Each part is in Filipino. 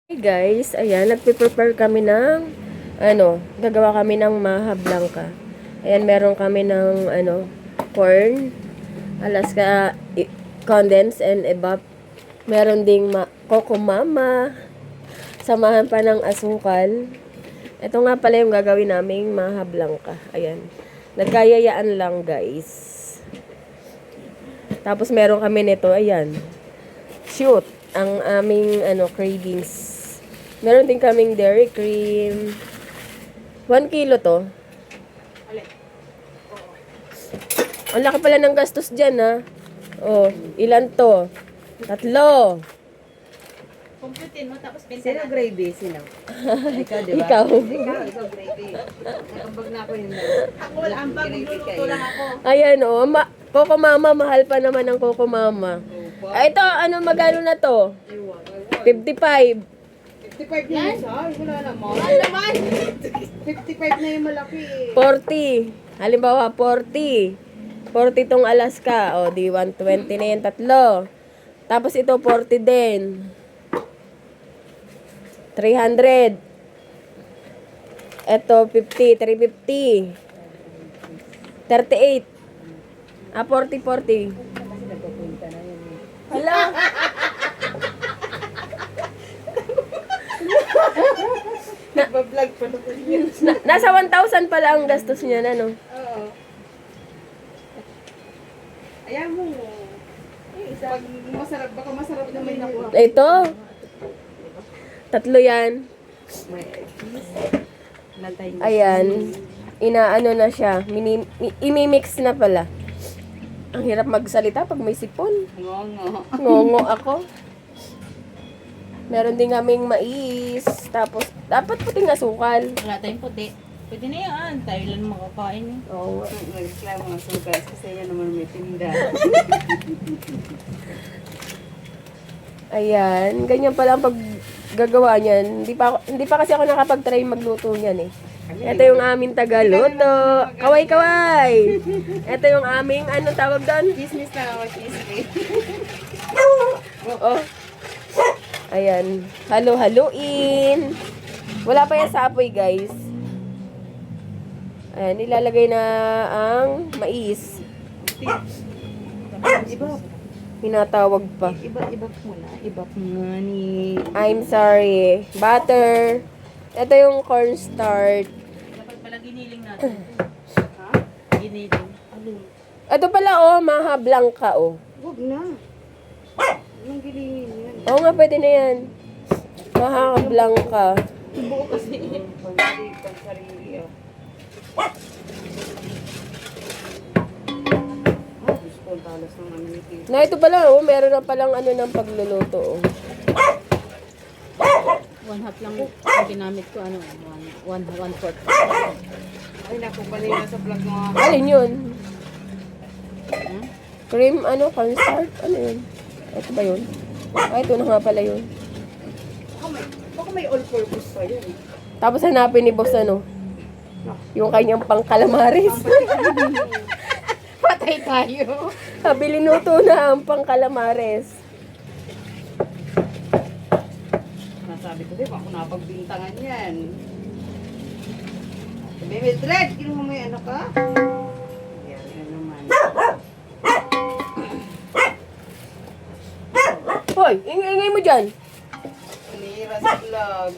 Hey guys, ayan, nagpe-prepare kami ng, gagawa kami ng maha blanca. Ayan, meron kami ng, corn, Alaska condensed and evap. Meron ding coco mama, samahan pa ng asukal. Ito nga pala yung gagawin naming maha blanca. Ayan, nagkayayaan lang guys. Tapos meron kami nito, ayan, shoot, ang aming, cravings. Meron din kaming dairy cream. 1 kilo to. Ang laki pala ng gastos dyan, ha? Oh, ilan to? 3. Computin mo, tapos benta Sino na. gravy? Sino? Ikaw, di ba? Ikaw. Ikaw gravy. Nakambag na ako yun. Ako wala ang bag, magluluto lang ako. Ayan, oh. Coco Mama, mahal pa naman ang Coco Mama. Ay, ito, magano na to? 55. 55 na isa? Wala naman. Mahal naman! 55 na yung malaki. 40. Halimbawa, 40. 40 tong Alaska. O, di 120 na yung 3. Tapos ito, 40 din. 300. Ito, 50. 350. 38. 40. Hala. Nagpa-vlog pa na yun. Nasa 1,000 pala ang gastos niya na, no? Oo. Ayan mo. Pag masarap, baka masarap naman yung nakuha. Ito. 3 yan. Natay na. Ayan. Inaano na siya. Imimix na pala. Ang hirap magsalita pag may sipon. Ngongo. Ngongo ako. Meron din kaming mais. Tapos, dapat puting asukal. Wala tayong puti. Pwede na yan. Tayo lang makakain eh. Oo. Nag-reklamo nga sugas kasi yan naman may tinda. Ayan. Ganyan pala ang paggagawa niyan. Hindi pa kasi ako nakapag-try magluto niyan eh. Ito yung aming tagaluto. Kaway-kaway. Ito yung aming, anong tawag doon? Chismis na ako, chismis. Oh. Ayan. Halo-haluin. Wala pa yan sa apoy, guys. Ayan, ilalagay na ang mais. Iba. Hinatawag pa. Iba mo na. Iba nga ni... I'm sorry. Butter. Ito yung cornstarch. Dapat pala giniling natin. Ha? Giniling. Ito pala, oh, maha blanca, oh. Huwag na. Anong gilingin yan? Oo nga, pwede na yan. Maha blanca. Buo kasi. Pansarili, oh. Diyos ko, ang talas ng ano ni Tito. Na ito pala, oh, meron na palang ano ng pagluluto, oh. 1 half lang ang ginamit ko. Ano? 1/4. Ay, naku, bali na sa vlog mo. Alin yun? Hmm? Cream, cornstarch? Ano yun? Ito ba yun? Ay, ito na nga pala yun. Baka may all-purpose pa yun. Tapos hanapin ni boss, yung kanyang pang calamares. Patay tayo. Sabi, linuto na ang pang calamares. Nasabi ko din, ako napagbintangan yan. Sabi, Mildred, kinuha mo yung ano ka? Yan, yan naman. Hoy, ingay mo dyan. Nira sa vlog.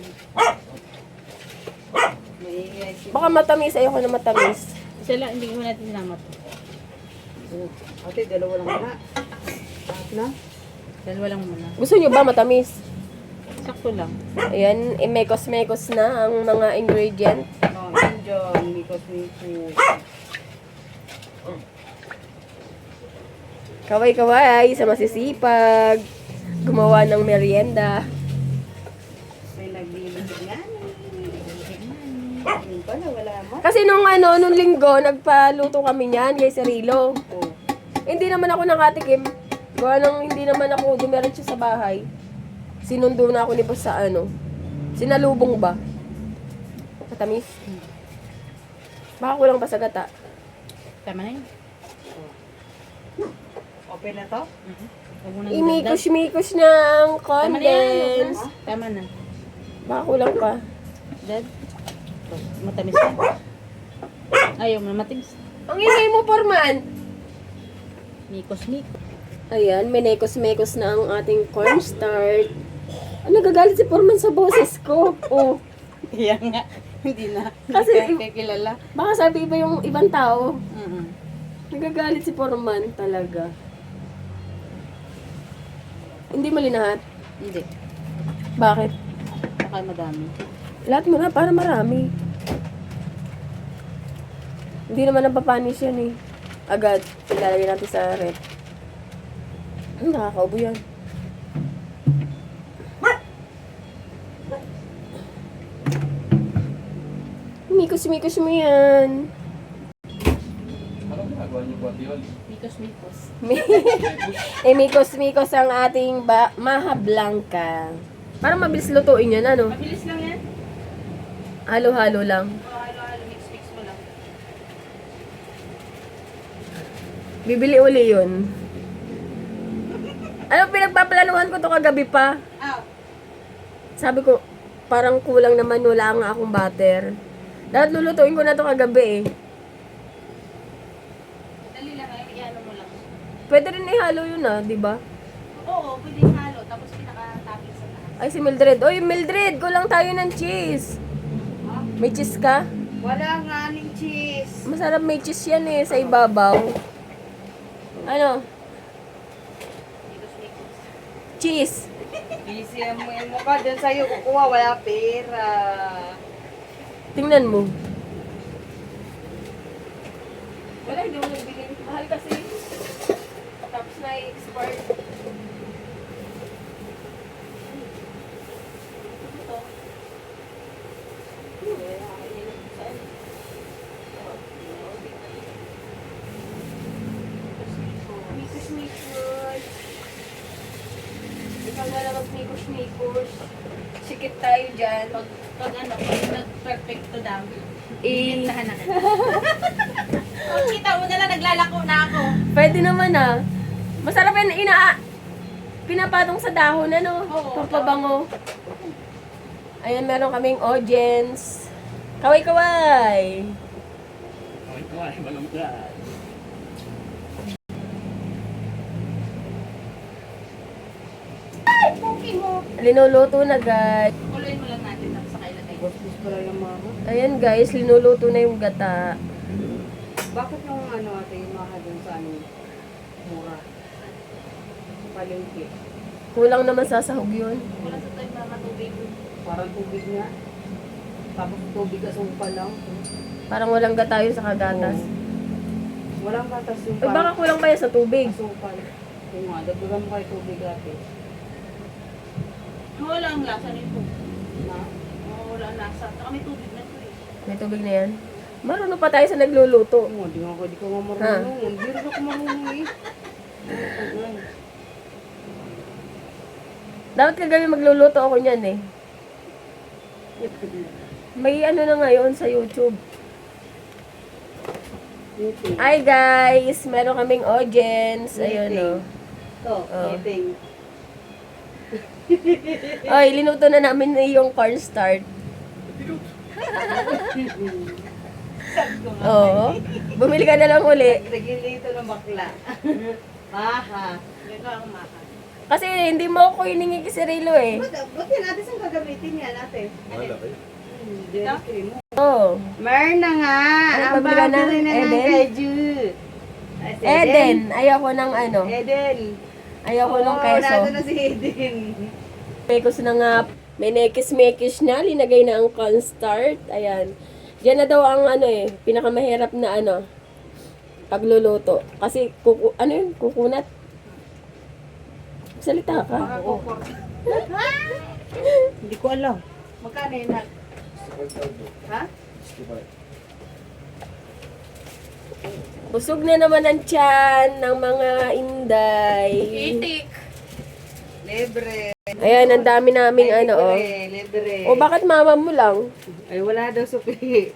Maingay si... Baka matamis, ayoko na matamis. Isa lang, hindi mo natin sinamat. Ate, dalawa lang na. Na? Dalawa lang muna. Gusto nyo ba matamis? Sakto lang. Ayan, mekos-mekos na ang mga ingredient. Oh, yun dyan, because we food. Kaway-kaway sa masisipag. Gumawa ng merienda. May naglilihig nga. Yun pala, wala mo. Kasi nung linggo, nagpaluto kami niyan kay Cirilo. Oh. Hindi naman ako nakatikim. Gawa nang hindi naman ako dumiretso sa bahay. Sinundo na ako ni boss sa sinalubong ba? Matamis. Baka kulang pa sa gata. Tama na yun. Open na to? Huwag mo nang Imikos-mikos na ang Tama na yan. condensed. Tama na. Baka kulang pa. Dad? Matamis na. Ayaw mo na matamis. Ang ingay mo, Forman. Mikos. Ayan, minekos-mekos na ang ating cornstarch. Nagagalit si Forman sa boses ko. Oh. Kaya nga. Hindi na. Kasi- Hindi ka kilala. Baka sabi iba yung ibang tao. Mm-mm. Nagagalit si Forman talaga. Hindi malinahat. Hindi. Bakit? Baka madami. Lahat mo na para marami. Hindi naman napapanis yan eh. Agad, ilalagay natin sa rep. Nakakaubo yan. Mikos mo yan. Ano ginagawa niyo po, Yol? Mikos. Mikos ang ating maha blanca. Parang mabilis lutuin yan, ano? Mabilis lang yan. Halo-halo lang. Halo-halo, mix mo lang. Bibili uli yun. Ano, pinagpaplanuhan ko to kagabi pa. Ah, Sabi ko, parang kulang naman, wala nga akong butter. Dapat lulutuin ko na to kagabi eh. dali lang ay iano mo lang. Pwede rin ihalo yun ah, di ba? Oo, pwedeng halo. Tapos pinaka-topping sa taas. Ay, si Mildred. Oy, Mildred, kulang tayo ng cheese. Ah, May cheese ka? wala nga ning cheese. Masarap may cheese yan eh, sa ibabaw. Ano? Mikos. Cheese. Busy mo yung mukha. Diyan sa'yo kukuha. Wala pera. Tingnan mo. Wala, hindi mo nabili. Mahal kasi. Tapos na i-export. Mikos. Ikaw na lang mag-mikos. Sikit tayo dyan. Pag nag-perfecto daw. Eh, na. Kung kita mo na lang, naglalako na ako. pwede naman ah. Masarap yan pinapatong sa dahon, ano? Oo. Pampabango. Ayan, meron kaming audience. Kaway-kaway. Ay, kawai, malungkad. Cookie mo. Linuluto na, guys. Kuloyin mo lang natin. Tapos saka ilagay. Gusto pala yung mama. Ayan, guys. Linuluto na yung gata. Bakit yung ate, yung mahal dun sa mura? Palengke. Kulang naman sasahog yun. Wala sa tayo mga tubig. Parang tubig nga. Tapos tubig asumpa lang. Parang walang gata yun sa kagatas. Walang batas yung Ay, baka kulang pa yan sa tubig. asupal. Yung nga, dagdagan mo kayo tubig ate. Wala ang lasa nito. Na? Wala ang lasa. Saka may tubig na ito eh. May tubig na yan. Marunong pa tayo sa nagluluto. Oo, di ko nga marunong. Hindi rin ako marunong eh. Dapat kagabi magluluto ako niyan eh. May ano na ngayon sa YouTube. Hi guys! Meron kaming audience. Ayun o. Ito, Oh. eating. Ay, linuto na namin yung cornstarch. Oo. Bumili ka na lang uli. Nagilito ng bakla. Maha. Ito ang maka. Kasi hindi mo ako hiningi si Rilo eh. Ba't yan natin saan gagamitin yan natin? Wala kayo. Dairy cream mo. Oo. Merna nga! Ano, Ang pabili ka na? bago rin na ng Eden? kaju. Ay, si Eden. Ayoko ng ano. Eden. Ayoko ng Oo, keso. nandun na si Eden. Mekos na nga. May nekis-mekis na. Linagay na ang cornstarch. Ayan. Diyan na daw ang ano eh. Pinakamahirap na ano. Pagluluto. Kasi ano yun? Kukunat. Salita ka. Hindi ko alam. Magkano yun na? Ha? Busog na naman ang tiyan ng mga inday. Itik. Libre. Ayan, ang dami naming ano oh. Libre. O bakit mama mo lang? Ay, wala daw supi.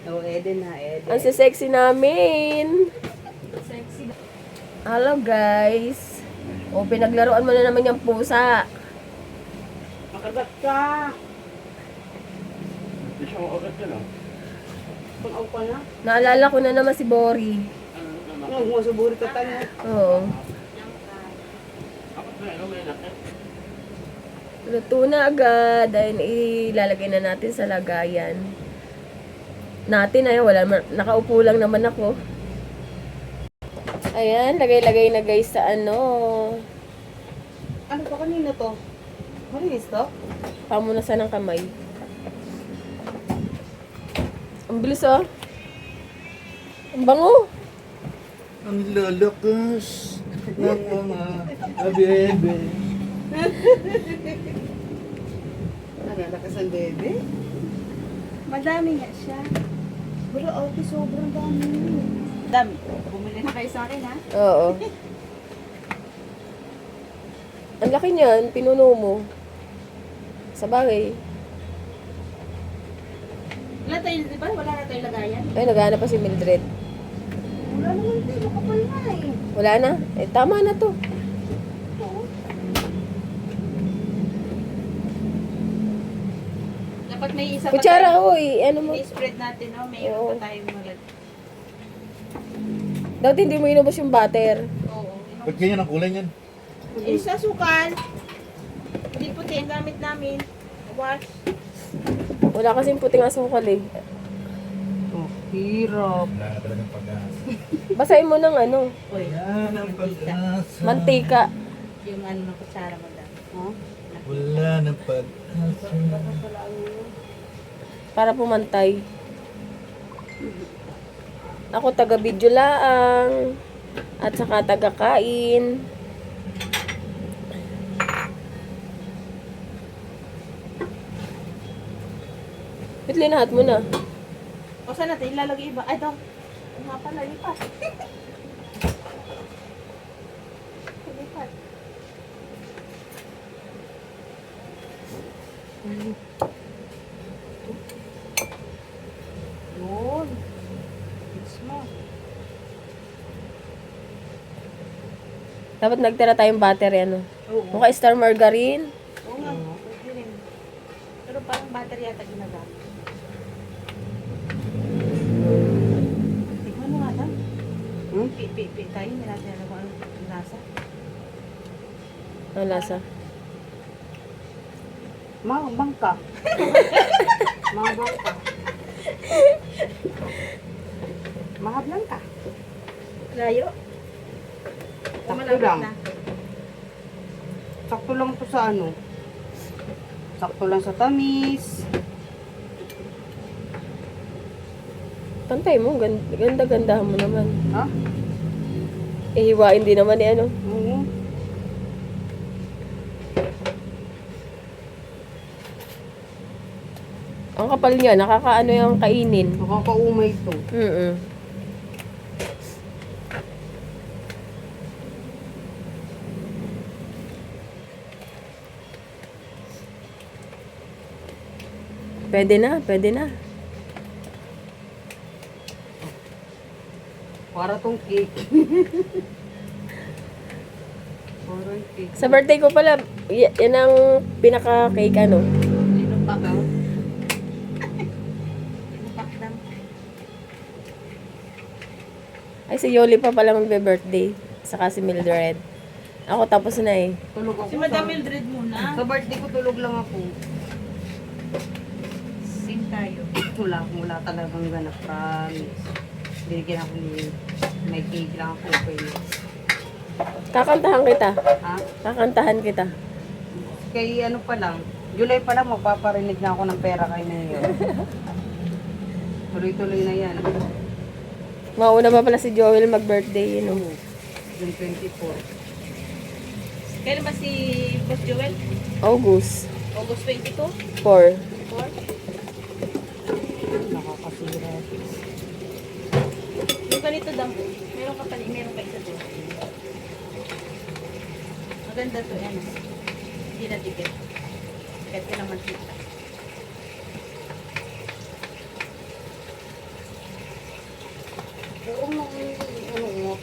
Oh, Eden ha, Eden. Ang sexy namin. Sexy. Hello guys. O pinaglaruan mo na naman yung pusa. Makagat ka. Hindi siya makagat yan ah. Pang-aw ka na. Naalala ko na naman si Bori. Huwag mo suburi ka tayo. Oo. Apat na ano, may nakit. Luto na agad. Dahil ilalagay na natin sa lagayan. Natin ay wala. Nakaupo lang naman ako. Ayan, lagay-lagay na guys sa ano. Ano pa kanina to? Malinis to? Pamunasan ng kamay. Ang bilis oh. Ang bango. Ang lalakas ng mga abebe. Ano, lakas ang bebe? Madami nga siya. Wala, ate, sobrang dami. Dami. Bumili na kayo sa akin, ha? Oo. Ang laki niyan, pinuno mo. Sa bagay. Wala tayo, di ba? Wala na tayo lagayan. Ay, naghahanap pa si Mildred. Wala naman din, makapal na eh. Wala na? Eh, tama na to. Dapat may isa pa Kutsara, tayo. oy. Ano mo? I-spread natin, no? May Oo. pa tayong malag. Dati hindi mo inubos yung butter. Oo. Ba't ganyan ang kulay niyan? Eh, sa sukal. Hindi puti ang gamit namin. Wash. Wala kasing puting asukal eh. Oh, hirap. Wala na talagang pag-asa. Basahin mo ng ano, Uy, Wala ng pag-asa. mantika. yung ano ng kutsara mo daw. Huh? Wala ng pag-asa. Para pumantay. Ako taga-video laang. At saka taga-kain. Ba't linahat mo na? O saan natin ilalagay iba? Ay, ito. Ang nga pala, lipat. Lipat. Yun. It's mo. Dapat nagtira tayong battery ano. Oo. Mukha star margarine. Oo nga. Pwede rin. Pero parang battery yata ginagamit. Tignan mo nga daw. Pi tayo. Hindi natin alam kung anong lasa. Ang lasa. Mga bangka. Mga bangka. Mga bangka. Layo. Sakto lang. Sakto lang to sa ano. Sakto lang sa tamis. Pantay mo. Ganda-gandahan mo naman. Ha? Ihiwain din naman ano. Oo. Ang kapal niya. Nakakaano yung kainin. Nakakaumay to. Mm. Pwede na, pwede na. Para tong cake. Parang cake. Sa birthday ko pala, yan ang pinaka-cake ano. Inupak ka. Inupak lang. Ay, si Yoli pa pala magbe-birthday. Saka si Mildred. Ako tapos na eh. Tulog ako. Si Madam Mildred muna. Sa birthday ko tulog lang ako. Sing tayo. Wala talagang ganap. Promise. Binigyan ako ni may cake lang ako. Okay. Kakantahan kita. Ha? Kakantahan kita. Kay ano pa lang. July pa lang magpaparinig na ako ng pera kay Mayor. Tuloy-tuloy na yan. Mauna pa pala si Joel mag-birthday, you know. June 24. Kailan ba si Boss Joel? August August 22? 4. 4? Nakakasira. Yung ganito dampo. Meron ka pa isa doon. Maganda to, yan. Hindi na dikit. Kahit ka naman kita. Oo nga. Ano nga.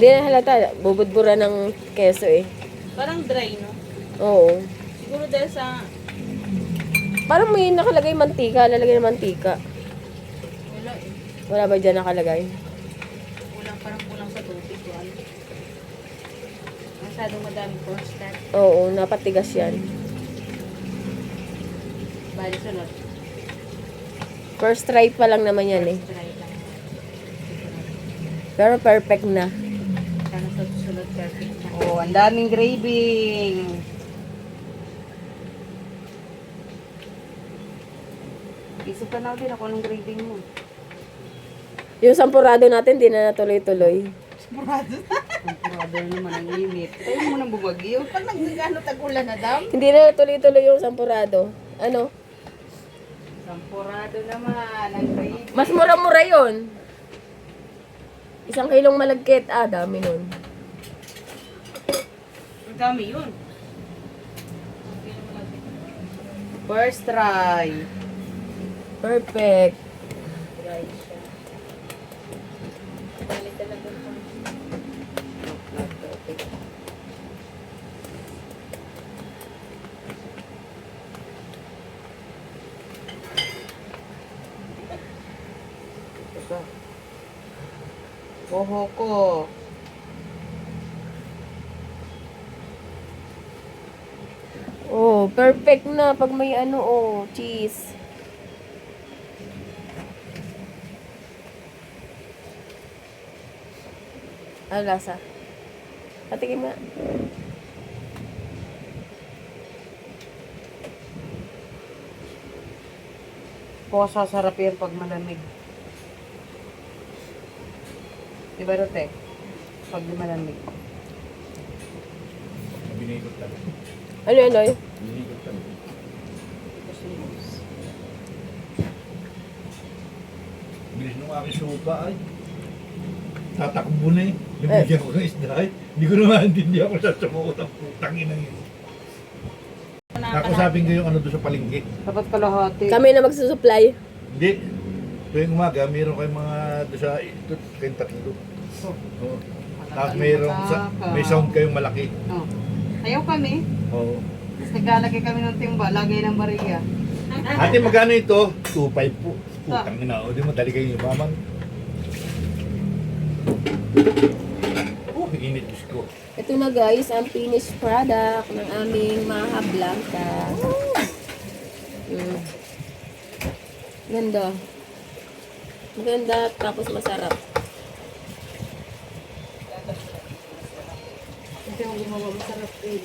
Hindi na halata. Bubudbura ng keso eh. Parang dry, no? Oo. Siguro dahil sa... Parang may nakalagay mantika. Lalagay ng mantika. Wala eh. Wala ba dyan nakalagay? Kulang sa tubig. Masyadong madaming cornstarch. Oo, napatigas yan. Bali, sunod. First try pa lang naman yan eh. Dry lang. Pero perfect na. Sana sa susunod perfect na. Oh, ang daming graving. Isip ka na din ako ng graving mo. Yung sampurado natin, di na natuloy-tuloy. Ang purado naman ang init. Tayo mo nang bumagyo. Pag nagsigano tag-ulan na daw. Hindi na natuloy-tuloy yung sampurado. Ano? Sampurado naman ang graving. Mas mura-mura yun. 1 kilong malagkit. Ah, dami nun. Ang dami yun. First try. Perfect. Dry siya. Dali talaga ito. Perfect. Ito. Oho ko. Oh, perfect na pag may ano, oh, cheese. Ano lasa? Patikim nga. Po sasarap yan pag malamig. Diba, Rote? Pag malamig. Binigot lang. Ano, ano? Binigot lang. Bilis nung aking suka ay. Tatakbo na eh. Lumigyan ko ng isda ay. Hindi ko naman maintindihan kung saan sumukot ang putang ina yun. Nakusapin ko yung ano doon sa palengke. Dapat kalahati. Kami na magsusupply. Hindi. Tuwing umaga, mayroon kayong mga doon sa ito, kayong tatlo. Oo. Tapos may sound kayong malaki. Oh. Ayaw kami. Oo. Tapos naglalagay kami ng timba, lagay ng bariya. Ate, magkano ito? 2.5 po. Putang ina. O di mo, dali kayo yung maman. Init Diyos ko. Ito na guys, ang finished product ng aming Maha Blanca. Ganda. Maganda, tapos masarap. Kasi yung gumawa masarap eh.